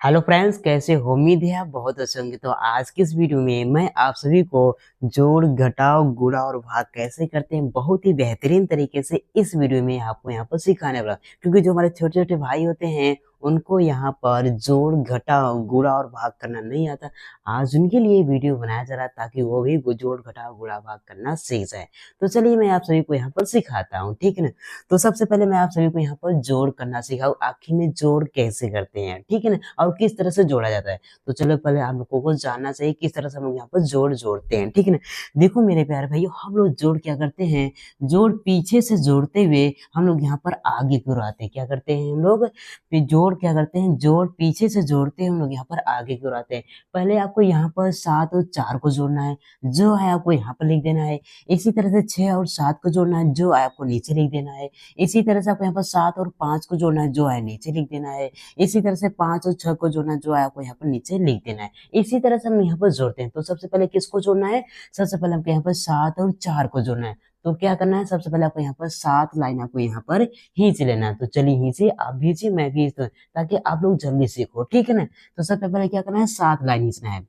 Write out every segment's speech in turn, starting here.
Hello friends, कैसे हो? उम्मीद है आप बहुत अच्छे होंगे। तो आज की इस वीडियो में मैं आप सभी को जोड़ घटाव गुणा और भाग कैसे करते हैं बहुत ही बेहतरीन तरीके से इस वीडियो में आपको यहाँ पर सिखाने वाला हूं। क्योंकि जो हमारे छोटे छोटे भाई होते हैं उनको यहाँ पर जोड़ घटाव गुणा और भाग करना नहीं आता। आज उनके लिए वीडियो बनाया जा रहा है ताकि वो भी जोड़ घटाव गुणा भाग करना सीख जाए। तो चलिए मैं आप सभी को यहाँ पर सिखाता हूँ, ठीक है ना। तो सबसे पहले मैं आप सभी को यहाँ पर जोड़ करना सिखाऊं, आखिर में जोड़ कैसे करते हैं, ठीक है ना, और किस तरह से जोड़ा जाता है। तो चलो पहले आप लोगों को जानना चाहिए किस तरह से हम लोग यहाँ पर जोड़ जोड़ते हैं, ठीक है ना। देखो मेरे प्यारे भाइयों, हम लोग जोड़ क्या करते हैं, जोड़ पीछे से जोड़ते हुए हम लोग यहाँ पर आगे की ओर आते हैं। क्या करते हैं हम लोग, फिर जोड़ क्या करते हैं, जोड़ पीछे से जोड़ते हैं हम लोग यहाँ पर आगे की ओर आते हैं। पहले आपको यहाँ पर 7 और 4 को जोड़ना है, जो है आपको यहाँ पर लिख देना है। इसी तरह से 6 और 7 को जोड़ना है, जो है आपको नीचे लिख देना है। इसी तरह से आपको यहाँ पर 7 और 5 को जोड़ना है, जो है नीचे लिख देना है। इसी तरह से 5 और 6 को जोड़ना है, जो है आपको यहाँ पर नीचे लिख देना है। इसी तरह से हम यहाँ पर जोड़ते हैं। तो सबसे पहले किसको जोड़ना है, सबसे पहले हमको यहाँ पर 7 और 4 को जोड़ना है। तो क्या करना है, सबसे पहले आपको यहाँ पर 7 लाइन आपको यहाँ पर खींच लेना है। तो चलिए खींचिए, आप भी खींचिए, मैं भी खींचता हूँ ताकि आप लोग जल्दी सीखो, ठीक है ना। तो सबसे पहले क्या करना है, 7 लाइन खींचना है।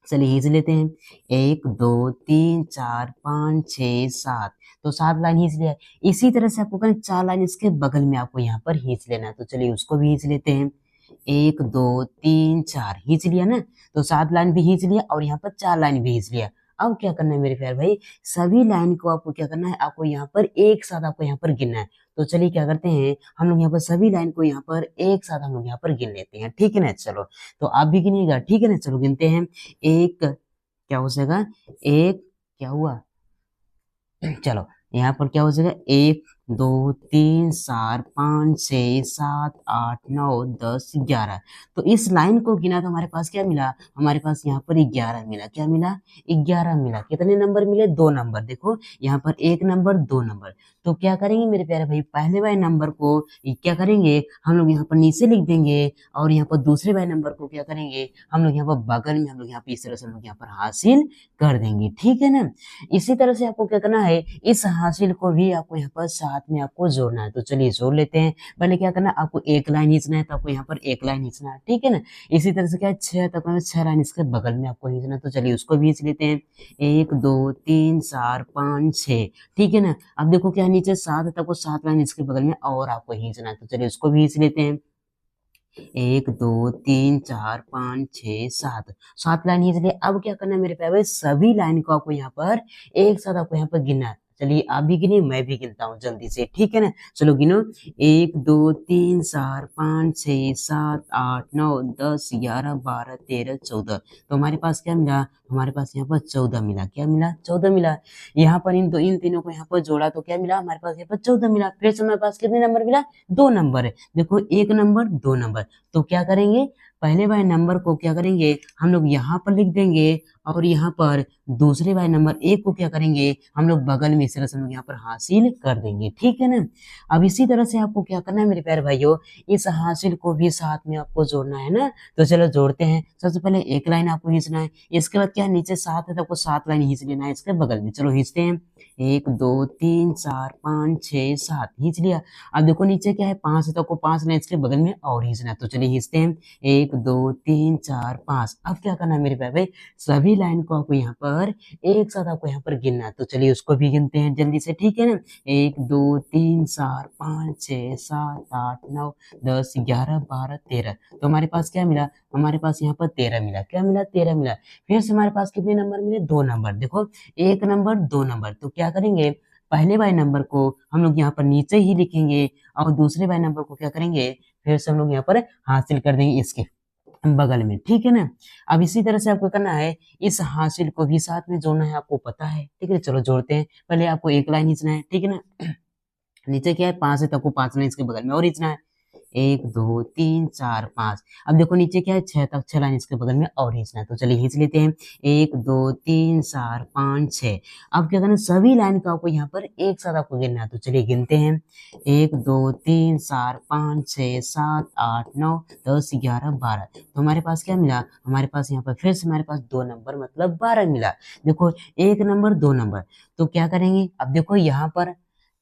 चलिए खींच लेते हैं, 1 2 3 4 5 6 7। तो 7 लाइन खींच लिया। इसी तरह से आपको करना 4 लाइन इसके बगल में आपको यहाँ पर खींच लेना है। तो चलिए उसको भी खींच लेते हैं, 1 2 3 4 खींच लिया ना। तो 7 लाइन भी खींच लिया और यहाँ पर 4 लाइन भी खींच लिया। अब क्या करना है मेरे प्यारे भाई, सभी लाइन को आपको क्या करना है, आपको यहाँ पर एक साथ आपको यहाँ पर गिनना है। तो चलिए क्या करते हैं, हम लोग यहाँ पर सभी लाइन को यहाँ पर एक साथ हम लोग यहाँ पर गिन लेते हैं, ठीक है ना। चलो तो आप भी गिनिएगा, ठीक है ना। चलो गिनते हैं, एक क्या हो जाएगा, एक क्या हुआ, चलो यहाँ पर क्या हो जाएगा, 1 2 3 4 5 6 7 8 9 10 11। तो इस लाइन को गिना तो हमारे पास क्या मिला, हमारे पास यहाँ पर 11 मिला। क्या मिला, 11 मिला। कितने नंबर मिले, 2 नंबर। देखो यहाँ पर 1 नंबर 2 नंबर। तो क्या करेंगे मेरे प्यारे भाई, पहले वाले नंबर को क्या करेंगे, हम लोग यहाँ पर नीचे लिख देंगे और यहाँ पर दूसरे वाले नंबर को क्या करेंगे, हम लोग यहाँ पर बगल में हम लोग यहाँ पर इस तरह से हम लोग यहाँ पर हासिल कर देंगे, ठीक है ना। इसी तरह से आपको क्या करना है, इस हासिल को भी आपको यहाँ पर साथ में आपको जोड़ना है। तो चलिए जोड़ लेते हैं। पहले क्या करना है, आपको एक लाइन खींचना है, तो आपको यहाँ पर एक लाइन खींचना है, ठीक है ना। इसी तरह से क्या है, 6 तक में 6 लाइन इसके बगल में आपको खींचना है। तो चलिए उसको भी खींच लेते हैं, 1 2 3 4 5 6, ठीक है ना। अब देखो क्या है, नीचे 7 तक को 7 लाइन इसके बगल में और आपको खींचना है। तो चलिए उसको भी खींच लेते हैं, 1 2 3 4 5 6 7, 7 लाइन खींच लिए। अब क्या करना है मेरे प्यारे, सभी लाइन को आपको यहाँ पर एक साथ आपको यहाँ पर गिनना है। चलिए आप भी गिनिए, मैं भी गिनता हूँ जल्दी से, ठीक है ना। चलो गिनो, 1 2 3 4 5 6 7 8 9 10 11 12 13 14। तो हमारे पास क्या मिला, हमारे पास यहाँ पर 14 मिला। क्या मिला, 14 मिला। यहाँ पर इन तीनों को यहाँ पर जोड़ा तो क्या मिला, हमारे पास यहाँ पर 14 मिला। फिर से हमारे पास कितने नंबर मिला, 2 नंबर है। देखो 1 नंबर 2 नंबर। तो क्या करेंगे, पहले वाले नंबर को क्या करेंगे, हम लोग यहाँ पर लिख देंगे और यहाँ पर दूसरे वाले नंबर 1 को क्या करेंगे, हम लोग बगल में इस तरह से हम लोग यहाँ पर हासिल कर देंगे, ठीक है ना। अब इसी तरह से आपको क्या करना है मेरे प्यारे भाइयों, इस हासिल को भी साथ में आपको जोड़ना है ना। तो चलो जोड़ते हैं। सबसे पहले एक लाइन आपको खींचना है, इसके बाद क्या है, नीचे 7 है तो आपको 7 लाइन खींच लेना है इसके बगल में। चलो खींचते हैं, 1 2 3 4 5 6 7 खींच लिया। अब देखो नीचे क्या है, 5 है तो आपको 5 लाइन इसके बगल में और खींचना है। तो चलिए खींचते हैं, 1 2 3 4 5। अब क्या करना है मेरे प्यारे, सभी लाइन को आपको यहाँ पर एक साथ आपको यहाँ पर गिनना है। तो चलिए उसको भी गिनते हैं जल्दी से, ठीक है ना। 1 2 3 4 5 6 7 8 9 10 11 12 13। तो हमारे पास क्या मिला, हमारे पास यहाँ पर 13 मिला। क्या मिला, 13 मिला। फिर से हमारे पास कितने नंबर मिले, 2 नंबर। देखो 1 नंबर 2 नंबर। तो क्या करेंगे, पहले वाले नंबर को हम लोग यहाँ पर नीचे ही लिखेंगे और दूसरे वाले नंबर को क्या करेंगे, फिर से हम लोग यहाँ पर हासिल कर देंगे इसके बगल में, ठीक है ना। अब इसी तरह से आपको करना है, इस हासिल को भी साथ में जोड़ना है, आपको पता है, ठीक है। चलो जोड़ते हैं। पहले आपको एक लाइन खींचना है, ठीक है ना। नीचे क्या है, 5 है तो आपको 5 लाइन इसके बगल में और खींचना है, 1 2 3 4 5। अब देखो नीचे क्या है, 6 तक 6 लाइन इसके बगल में और खींचना है। तो चलिए खींच लेते हैं, 1 2 3 4 5 6। अब क्या करना है, सभी लाइन का आपको यहाँ पर एक साथ आपको गिनना है। तो चलिए गिनते हैं, 1 2 3 4 5 6 7 8 9 10 11 12। तो हमारे पास क्या मिला, हमारे पास यहाँ पर फिर से हमारे पास 2 नंबर मतलब 12 मिला। देखो 1 नंबर 2 नंबर। तो क्या करेंगे, अब देखो यहाँ पर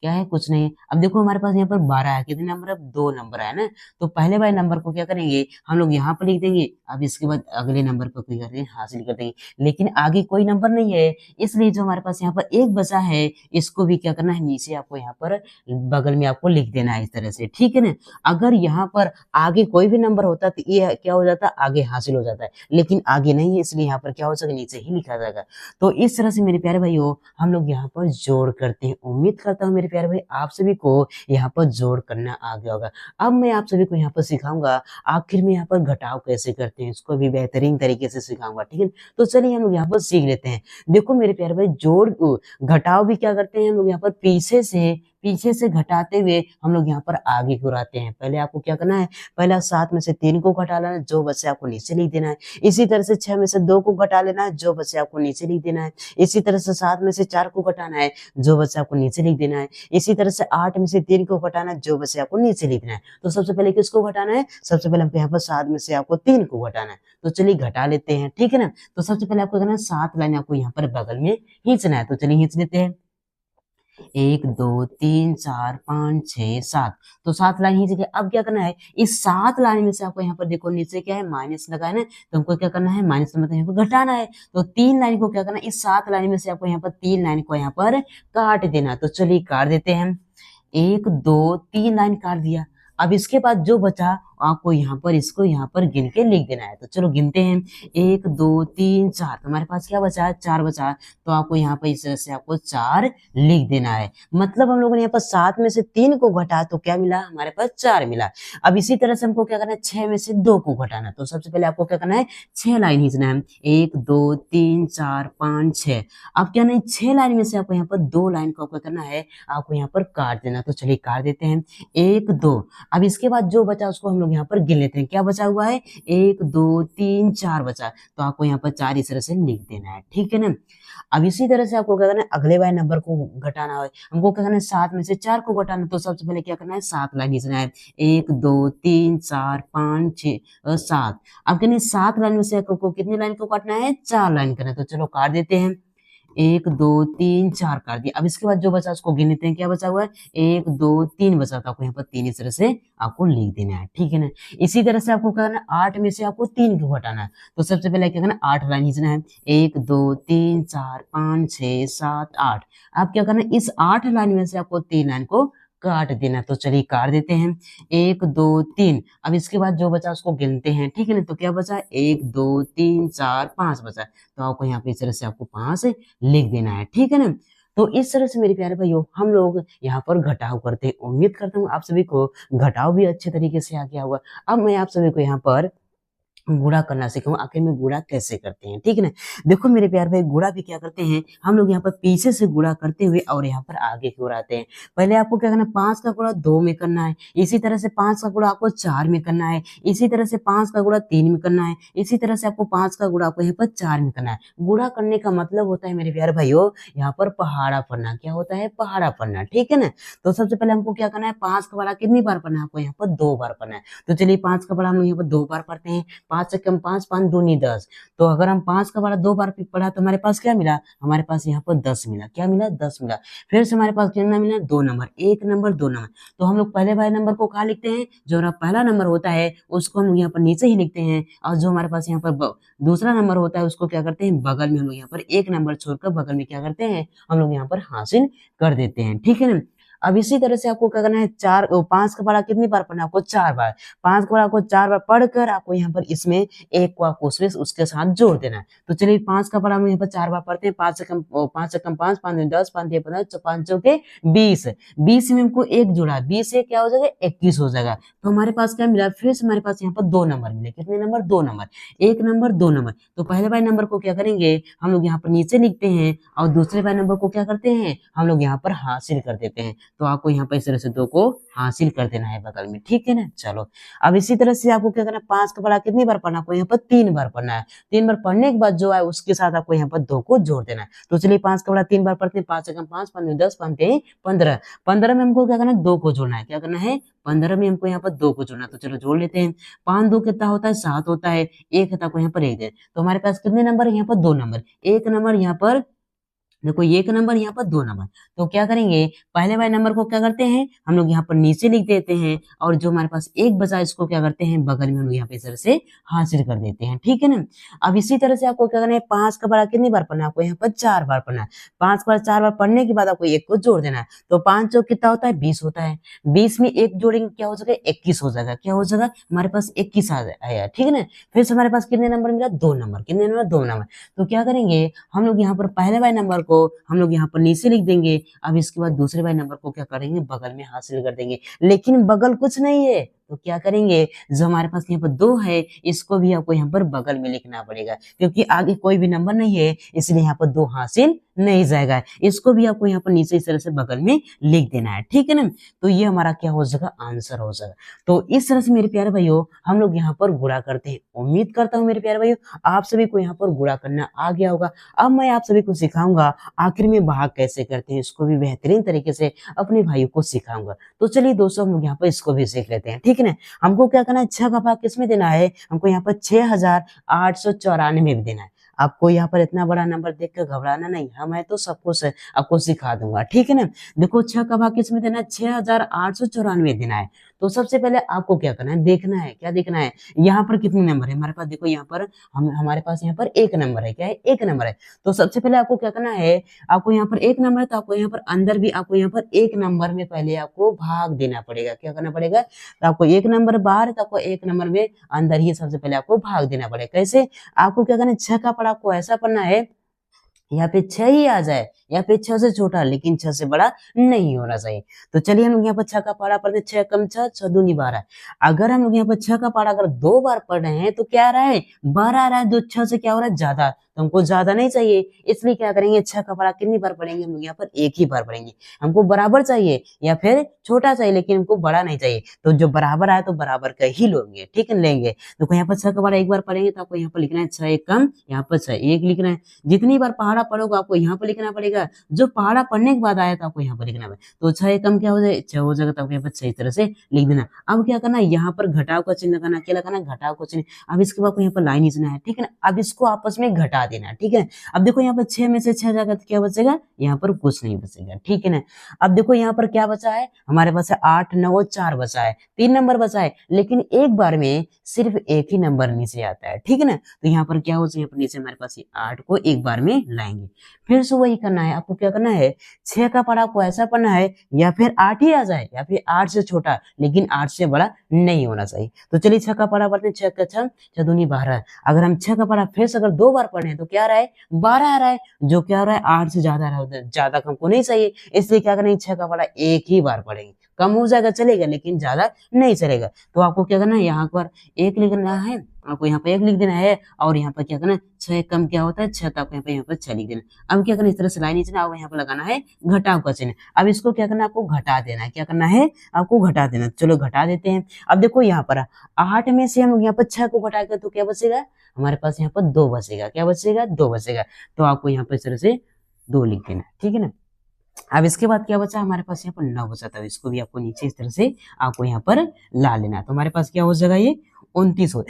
क्या है, कुछ नहीं। अब देखो हमारे पास यहाँ पर 12 है, कितने नंबर है, 2 नंबर है ना। तो पहले वाले नंबर को क्या करेंगे, हम लोग यहाँ पर लिख देंगे। अब इसके बाद अगले नंबर को क्या करेंगे, हासिल कर देंगे। लेकिन आगे कोई नंबर नहीं है, इसलिए जो हमारे पास यहाँ पर एक बचा है, इसको भी क्या करना है, नीचे आपको यहाँ पर बगल में आपको लिख देना है इस तरह से, ठीक है ना। अगर यहाँ पर आगे कोई भी नंबर होता तो ये क्या हो जाता, आगे हासिल हो जाता है, लेकिन आगे नहीं है, इसलिए यहाँ पर क्या हो सके, नीचे ही लिखा जाएगा। तो इस तरह से मेरे प्यारे भाइयों हम लोग यहाँ पर जोड़ करते हैं। उम्मीद करता हूँ मेरे प्यारे भाई आप सभी को यहाँ पर जोड़ करना आ गया होगा। अब मैं आप सभी को यहाँ पर सिखाऊंगा आखिर में यहाँ पर घटाव कैसे करते हैं, इसको भी बेहतरीन तरीके से सिखाऊंगा, ठीक है। तो चलिए हम लोग यहाँ पर सीख लेते हैं। देखो मेरे प्यारे भाई, जोड़ घटाव भी क्या करते हैं हम लोग यहाँ पर पीछे से घटाते हुए हम लोग यहाँ पर आगे की ओर आते हैं। पहले आपको क्या करना है, पहला 7 में से 3 को घटा लेना है, जो बचे आपको नीचे लिख देना है। इसी तरह से 6 में से 2 को घटा लेना है, जो बचे आपको नीचे लिख देना है। इसी तरह से 7 में से 4 को घटाना है, जो बचे आपको नीचे लिख देना है। इसी तरह से 8 में से 3 को घटाना है, जो बचे आपको नीचे लिखना है। तो सबसे पहले किसको घटाना है, सबसे पहले हमको यहाँ पर 7 में से आपको 3 को घटाना है। तो चलिए घटा लेते हैं, ठीक है ना। तो सबसे पहले आपको करना है 7 लाइन आपको यहाँ पर बगल में खींचना है। तो चलिए खींच लेते हैं, 1 2 3 4 5 6 7। तो 7 लाइन खींच के अब क्या करना है, इस 7 लाइन में से आपको यहाँ पर देखो नीचे क्या है, माइनस लगा है ना। तो हमको क्या करना है, माइनस मतलब यहाँ पर घटाना है। तो 3 लाइन को क्या करना है, इस 7 लाइन में से आपको यहाँ पर 3 लाइन को यहाँ पर काट देना। तो चलिए काट देते हैं, 1 2 3 लाइन काट दिया। अब इसके बाद जो बचा आपको यहाँ पर इसको यहाँ पर गिन के लिख देना है। तो चलो गिनते हैं, 1 2 3 4। तो हमारे पास क्या बचा है, 4 बचा है। तो आपको यहाँ पर इस तरह से आपको 4 लिख देना है। मतलब हम लोगों ने यहाँ पर 7 में से 3 को घटाया तो क्या मिला, हमारे पास 4 मिला। अब इसी तरह से हमको क्या करना है, 6 में से 2 को घटाना। तो सबसे पहले आपको क्या करना है, 6 लाइन खींचना है, 1 2 3 4 5 6। अब क्या नहीं, 6 लाइन में से आपको यहाँ पर 2 लाइन को क्या करना है, आपको यहाँ पर काट देना। तो चलिए काट देते हैं, 1 2। अब इसके बाद जो बचा उसको हम लोग यहाँ पर गिन लेते हैं। क्या बचा हुआ है, 1 2 3 4 बचा। तो आपको यहाँ पर 4 इस तरह से लिख देना है, ठीक है ना। अब इसी तरह से आपको क्या करना है, अगले वाले नंबर को घटाना है। हमको क्या करना है, 7 में से 4 को घटाना। तो सबसे पहले क्या करना है, 7 लाइन खींचना है, 1 2 3 4 5 6 7। अब कहने 7 लाइन में से आपको कितनी लाइन को काटना है, 4 लाइन करना है। तो चलो काट देते हैं, 1 2 3 4 कर दिया। अब इसके बाद जो बचा उसको गिन लेते हैं। क्या बचा हुआ है, 1 2 3 बचा। तो आपको यहाँ पर 3 इस तरह से आपको लिख देना है, ठीक है ना। इसी तरह से आपको क्या करना है, 8 में से आपको 3 को घटाना है। तो सबसे पहले क्या करना है, 8 लाइन खींचना है, 1 2 3 4 5 6 7 8। अब क्या करना है, इस 8 लाइन में से आपको 3 लाइन को काट देना। तो चलिए काट देते हैं, 1 2 3। अब इसके बाद जो बचा उसको गिनते हैं, ठीक है ना। तो क्या बचा, 1 2 3 4 5 बचा। तो आपको यहाँ पे इस तरह से आपको 5 लिख देना है, ठीक है ना। तो इस तरह से मेरे प्यारे भाइयों हम लोग यहाँ पर घटाव करते हैं। उम्मीद करता हूँ आप सभी को घटाव भी अच्छे तरीके से आ गया होगा। अब मैं आप सभी को यहाँ पर गुणा करना सिखाऊंगा, आखिर में गुणा कैसे करते हैं, ठीक है ना। देखो मेरे प्यार भाई, गुणा भी क्या करते हैं हम लोग यहाँ पर पीछे से गुणा करते हुए और यहाँ पर आगे की ओर आते हैं। पहले आपको क्या करना है, 5 का गुणा 2 में करना है। इसी तरह से 5 का गुणा आपको 4 में करना है। इसी तरह से 5 का गुणा 3 में करना है। इसी तरह से आपको 5 का गुणा आपको यहाँ पर 4 में करना है। गुणा करने का मतलब होता है मेरे प्यारे भाइयों, यहाँ पर पहाड़ा पढ़ना। क्या होता है, पहाड़ा पढ़ना, ठीक है ना। तो सबसे पहले हमको क्या करना है, 5 का बड़ा कितनी बार पढ़ना है, आपको यहाँ पर 2 बार पढ़ना है। तो चलिए 5 का बड़ा हम यहाँ पर 2 बार पढ़ते हैं। 5 से कम 5, 5 दूनी 10। तो अगर हम 5 का बड़ा 2 बार पढ़ा तो हमारे पास क्या मिला, हमारे पास यहाँ पर 10 मिला। क्या मिला, 10 मिला। फिर से हमारे पास कितना मिला, 2 नंबर, 1 नंबर 2 नंबर। तो हम लोग पहले वाले नंबर को कहाँ लिखते हैं, जो हमारा पहला नंबर होता है उसको हम लोग यहाँ पर नीचे ही लिखते हैं। और जो हमारे पास यहाँ पर दूसरा नंबर होता है उसको क्या करते हैं, बगल में हम लोग यहाँ पर 1 नंबर छोड़कर बगल में क्या करते हैं, हम लोग यहाँ पर हासिल कर देते हैं, ठीक है ना। अब इसी तरह से आपको क्या करना है, 5 का पढ़ा कितनी बार पढ़ना है, आपको 4 बार। 5 का पढ़ा आपको 4 बार पढ़कर आपको यहाँ पर इसमें 1 को आपको उसके साथ जोड़ देना है। तो चलिए 5 का पढ़ा हम यहाँ पर 4 बार पढ़ते हैं। 5 से कम 5, 5 दूनी 10, 5 दूनी 15, 5 चौके 20। 20 में हमको 1 जोड़ा, 20 से क्या हो जाएगा, 21 हो जाएगा। तो हमारे पास क्या मिला, फिर से हमारे पास यहाँ पर 2 नंबर मिले। कितने नंबर, 2 नंबर, 1 नंबर 2 नंबर। तो पहले वाले नंबर को क्या करेंगे, हम लोग यहाँ पर नीचे लिखते हैं और दूसरे वाले नंबर को क्या करते हैं, हम लोग यहाँ पर हासिल कर देते हैं। तो आपको यहाँ पर इस तरह से 2 को हासिल कर देना है बगल में, ठीक है ना। चलो अब इसी तरह से आपको क्या करना है, 5 का पढ़ा कितनी बार पढ़ना, आपको यहाँ पर 3 बार पढ़ना है। 3 बार पढ़ने के बाद जो है उसके साथ आपको यहाँ पर 2 को जोड़ देना है। तो चलिए 5 का पढ़ा 3 बार पढ़ते हैं। 5 से कम 5, 5 दूनी 10, 5 दूनी 15। 15 में हमको क्या करना है, 2 को जोड़ना है। क्या करना है, 15 में हमको यहाँ पर 2 को जोड़ना है। तो चलो जोड़ लेते हैं। 5 2 कितना होता है, 7 होता है। 1 है तो आपको यहाँ पर 1 दे। तो हमारे पास कितने नंबर है, यहाँ पर 2 नंबर। 1 नंबर यहाँ पर देखो ये एक नंबर, यहाँ पर 2 नंबर। तो क्या करेंगे, पहले वाले नंबर को क्या करते हैं हम लोग यहाँ पर नीचे लिख देते हैं, और जो हमारे पास एक बचा है इसको क्या करते हैं बगल में हम लोग यहाँ पे इस तरह से हासिल कर देते हैं, ठीक है ना। अब इसी तरह से आपको क्या करना है, 5 का पढ़ा कितनी बार पढ़ना है आपको, यहाँ पर 4 बार पढ़ना है। 5 बार 4 बार पढ़ने के बाद आपको एक को जोड़ देना है। तो 5 चौक कितना होता है, 20 होता है। 20 में एक जोड़ेंगे क्या हो जाएगा, 21 हो जाएगा। क्या हो जाएगा, हमारे पास 21 आया, ठीक है ना। फिर से हमारे पास कितने नंबर मिला, 2 नंबर। कितने नंबर, 2 नंबर। तो क्या करेंगे हम लोग यहाँ पर पहले वाले नंबर को हम लोग यहाँ पर नीचे लिख देंगे। अब इसके बाद दूसरे वाले नंबर को क्या करेंगे, बगल में हासिल कर देंगे। लेकिन बगल कुछ नहीं है, तो क्या करेंगे, जो हमारे पास यहाँ पर 2 है इसको भी आपको यहाँ पर बगल में लिखना पड़ेगा, क्योंकि आगे कोई भी नंबर नहीं है इसलिए यहाँ पर 2 हासिल नहीं जाएगा। इसको भी आपको यहाँ पर नीचे इस तरह से बगल में लिख देना है, ठीक है ना। तो ये हमारा क्या हो जाएगा, आंसर हो जाएगा। तो इस तरह से मेरे प्यारे भाइयों हम लोग यहाँ पर गुणा करते हैं। उम्मीद करता हूँ मेरे प्यारे भाइयों आप सभी को यहाँ पर गुणा करना आ गया होगा। अब मैं आप सभी को सिखाऊंगा आखिर में भाग कैसे करते हैं, इसको भी बेहतरीन तरीके से अपने भाइयों को सिखाऊंगा। तो चलिए दोस्तों हम लोग यहाँ पर इसको भी सीख लेते हैं, ठीक है ना। हमको क्या करना है, 6 का भाग किसमें देना है, हमको यहाँ पर 6894 में देना है। आपको यहाँ पर इतना बड़ा नंबर देख कर घबराना नहीं, मैं तो सब कुछ आपको सिखा दूंगा, ठीक है ना। देखो 6 का भाग किसमें देना है, 6894 देना है। तो सबसे पहले आपको क्या करना है, देखना है, क्या देखना है, यहाँ पर कितने नंबर है हमारे पास। देखो यहाँ पर हमारे पास यहाँ पर एक नंबर है, क्या है, एक नंबर है। तो सबसे पहले आपको क्या करना है, आपको यहाँ पर एक नंबर है तो आपको यहाँ पर अंदर भी आपको यहाँ पर एक नंबर में पहले आपको भाग देना पड़ेगा। क्या करना पड़ेगा, तो आपको एक नंबर बाहर है तो आपको एक नंबर में अंदर ही सबसे पहले आपको भाग देना पड़ेगा। कैसे, आपको क्या करना है, 6 का पढ़ा आपको ऐसा पढ़ना है यहाँ पे 6 ही आ जाए, या फिर 6 से छोटा लेकिन 6 से बड़ा नहीं होना चाहिए। तो चलिए हम लोग यहाँ पर 6 का पारा पढ़ते हैं, 6 कम 6, 6 दूनी 12। अगर हम लोग यहाँ पर 6 का पारा अगर 2 बार पढ़ रहे हैं तो क्या आ रहा है, 12 आ रहा है। जो 6 से क्या हो रहा है, ज्यादा, तो हमको ज्यादा नहीं चाहिए, इसलिए क्या करेंगे, 6 का पारा कितनी बार पढ़ेंगे हम लोग यहाँ पर, एक ही बार पढ़ेंगे। हमको बराबर चाहिए या फिर छोटा चाहिए, लेकिन हमको बड़ा नहीं चाहिए। तो जो बराबर आए तो बराबर का ही लेंगे, ठीक है, लेंगे। तो यहाँ पर 6 का पारा एक बार पढ़ेंगे तो आपको यहाँ पर लिखना है 6 एक कम, यहाँ पर 6 एक लिखना है। जितनी बार पहाड़ा पढ़ोगे आपको यहाँ पर लिखना पड़ेगा, जो पहाड़ा पढ़ने के बाद आया तो आपको यहाँ पर लिखना है। तो 6 एकम क्या हो जाए, 6 हो जाएगा, तो आपको यहाँ पर 6 इस तरह से लिख देना। अब क्या करना है, यहाँ पर घटाव का चिन्ह लगाना, क्या लगाना, घटाव का चिन्ह। अब इसके बाद यहाँ पर लाइन खींचना है, ठीक है ना। अब इसको आपस में घटा देना है, ठीक है। अब देखो यहाँ पर 6 में से 6 जाएगा तो क्या बचेगा, यहाँ पर कुछ नहीं बचेगा, ठीक है ना। अब देखो यहाँ पर क्या बचा है, हमारे पास 8 9 4 बचा है, 3 नंबर बचा है, लेकिन एक बार में सिर्फ एक ही नंबर नीचे आता है, ठीक है ना। तो यहाँ पर क्या हो जाए, यहाँ पर नीचे हमारे पास 8 को एक बार में लाएंगे। फिर से वही करना है, आपको क्या करना है, 6 का पढ़ा आपको ऐसा पढ़ना है या फिर 8 ही आ जाए या फिर 8 से छोटा लेकिन 8 से बड़ा नहीं होना चाहिए। तो चलिए 6 का पढ़ा पढ़ते हैं, 6 का 6, 6 दूनी 12। अगर हम 6 का पढ़ा फिर से अगर 2 बार पढ़े हैं तो क्या आ रहा है, 12 आ रहा है। जो क्या हो रहा है, 8 से ज्यादा आ रहा है, ज्यादा हमको नहीं चाहिए, इसलिए क्या करेंगे, 6 का पढ़ा एक ही बार पढ़ेंगे। कम हो जाएगा चलेगा लेकिन ज्यादा नहीं चलेगा। तो आपको क्या करना है, यहाँ पर एक लिखना है, आपको यहाँ पर एक लिख देना है, और यहाँ पर क्या करना है, 6 कम क्या होता है, 6, तो आपको यहाँ पर 6 लिख देना। अब क्या करना, इस तरह से लाइन खींचना, अब यहाँ पर लगाना है घटाव का चिन्ह। अब इसको क्या करना है, आपको घटा देना है, क्या करना है, आपको घटा देना। चलो घटा देते हैं। अब देखो यहाँ पर 8 में से हम लोग यहाँ पर 6 को घटाकर तो क्या बचेगा, हमारे पास यहाँ पर 2 बचेगा। क्या बचेगा, 2 बचेगा। तो आपको यहाँ पर इस तरह से 2 लिख देना, ठीक है ना। अब इसके बाद क्या बचा, हमारे पास यहाँ पर 9 बचा था, इसको भी आपको नीचे इस तरह से आपको यहाँ पर ला लेना है। तो हमारे पास क्या हो जाएगा, ये 29 हो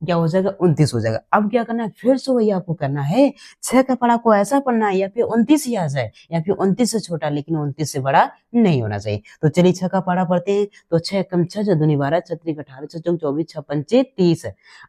क्या हो जाएगा, 29 हो जाएगा। अब क्या करना है, फिर से वही आपको करना है, 6 का पढ़ा को ऐसा पढ़ना है या फिर 29 ही आ जाए या फिर 29 से छोटा लेकिन 29 से बड़ा नहीं होना चाहिए। तो चलिए 6 का पढ़ा पढ़ते हैं। तो 6 कम 6, 6 दूनी 12, 6 3 18, 6 चौक 24, 6 पंचे 30।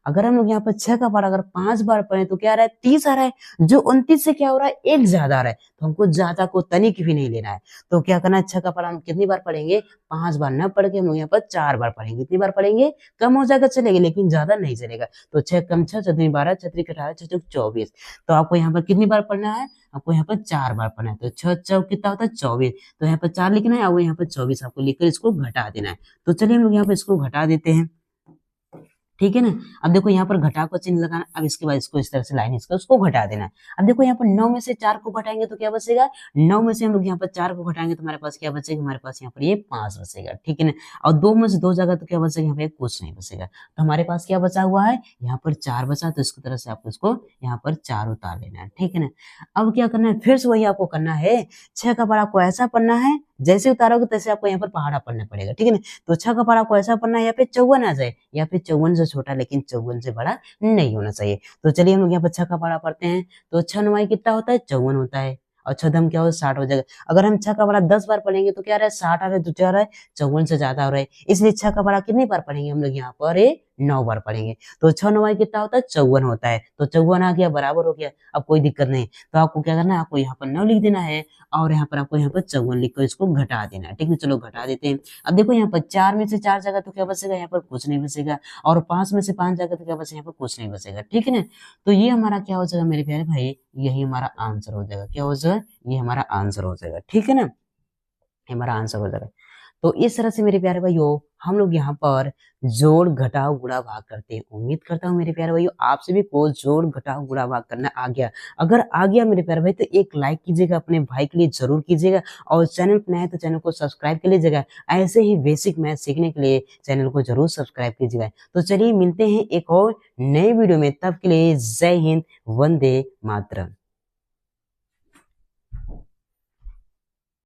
अगर हम लोग यहाँ पर 6 का पढ़ा अगर 5 बार पढ़े तो क्या आ रहा है, 30 आ रहा है। जो 29 से क्या हो रहा है, एक ज्यादा आ रहा है, तो हमको ज्यादा को तनिक भी नहीं लेना है। तो क्या करना है, 6 का पढ़ा हम कितनी बार पढ़ेंगे, 5 बार न पढ़ के हम लोग यहाँ पर 4 बार पढ़ेंगे। कितनी बार पढ़ेंगे, कम हो जाएगा चलेगा लेकिन ज्यादा नहीं चलेगा। तो 6 कम 6, 6 दूनी 12, 6 3 18, 6 चौक 24। तो आपको यहाँ पर कितनी बार पढ़ना है, आपको यहाँ पर 4 बार पढ़ना है। तो 6 चौक कितना होता है, 24। तो यहाँ पर 4 लिखना है और यहाँ पर 24 आपको लिखकर इसको घटा देना है। तो चलिए हम लोग यहाँ पर इसको घटा देते हैं, ठीक है ना। अब देखो यहाँ पर घटाव का चिन्ह लगाना। अब इसके बाद इसको इस तरह से लाइन इसका उसको घटा देना है। अब देखो यहाँ पर 9 में से 4 को घटाएंगे तो क्या बचेगा, 9 में से हम लोग यहाँ पर 4 को घटाएंगे तो हमारे पास क्या बचेगा, हमारे पास यहाँ पर ये 5 बचेगा, ठीक है ना। और 2 में से 2 जगह तो क्या बचेगा, यहाँ पे कुछ नहीं बचेगा। तो हमारे पास क्या बचा हुआ है, यहाँ पर 4 बचा, तो इसकी तरह से आपको इसको यहाँ पर 4 उतार लेना है, ठीक है ना। अब क्या करना है, फिर से वही आपको करना है, 6 का पढ़ा आपको ऐसा पढ़ना है, जैसे उतारोगे तैसे आपको यहाँ पर पहाड़ा पढ़ना पड़ेगा, ठीक है ना। तो 6 का पढ़ा आपको ऐसा पढ़ना है, या फिर 54 आ जाए या फिर 54 से छोटा लेकिन 54 से बड़ा नहीं होना चाहिए। तो चलिए हम लोग यहाँ पर 6 का पढ़ा पढ़ते हैं। तो 6 9 कितना होता है, 54 होता है। और 6 दम क्या हो 60 हो जाएगा। अगर हम 6 का बड़ा 10 बार पढ़ेंगे तो क्या रहा है 60 आ रहा है तो क्या रहा है 54 से ज्यादा हो रहा है। इसलिए 6 का बड़ा कितनी बार पढ़ेंगे हम लोग यहाँ पर 9 बार पढ़ेंगे। तो 6 9 कितना होता है 54 होता है। तो 54 आ गया बराबर हो गया। अब कोई दिक्कत नहीं। तो आपको क्या करना है आपको यहाँ पर 9 लिख देना है और यहाँ पर आपको यहाँ पर 54 लिख कर इसको घटा देना है। ठीक है चलो घटा देते हैं। अब देखो यहाँ पर 4 में से 4 जाएगा तो क्या बचेगा यहाँ पर कुछ नहीं बचेगा और 5 में से 5 जाएगा तो क्या बचेगा यहाँ पर कुछ नहीं बचेगा। ठीक है ना। तो ये हमारा क्या हो जाएगा मेरे प्यारे भाई यही हमारा आंसर हो जाएगा। क्या हो जाएगा ये हमारा आंसर हो जाएगा। ठीक है ना ये हमारा आंसर हो जाएगा। तो इस तरह से मेरे प्यारे भाइयों हम लोग यहाँ पर जोड़ घटाव गुणा भाग करते हैं। उम्मीद करता हूँ मेरे प्यारे भाइयों आप सभी को जोड़ घटाव गुणा भाग करना आ गया। अगर आ गया मेरे प्यारे भाई तो एक लाइक कीजिएगा अपने भाई के लिए जरूर कीजिएगा और चैनल पर नए हैं तो चैनल को सब्सक्राइब कर लीजिएगा। ऐसे ही बेसिक मैथ सीखने के लिए चैनल को जरूर सब्सक्राइब कीजिएगा। तो चलिए मिलते हैं एक और नए वीडियो में, तब के लिए जय हिंद, वंदे मातरम।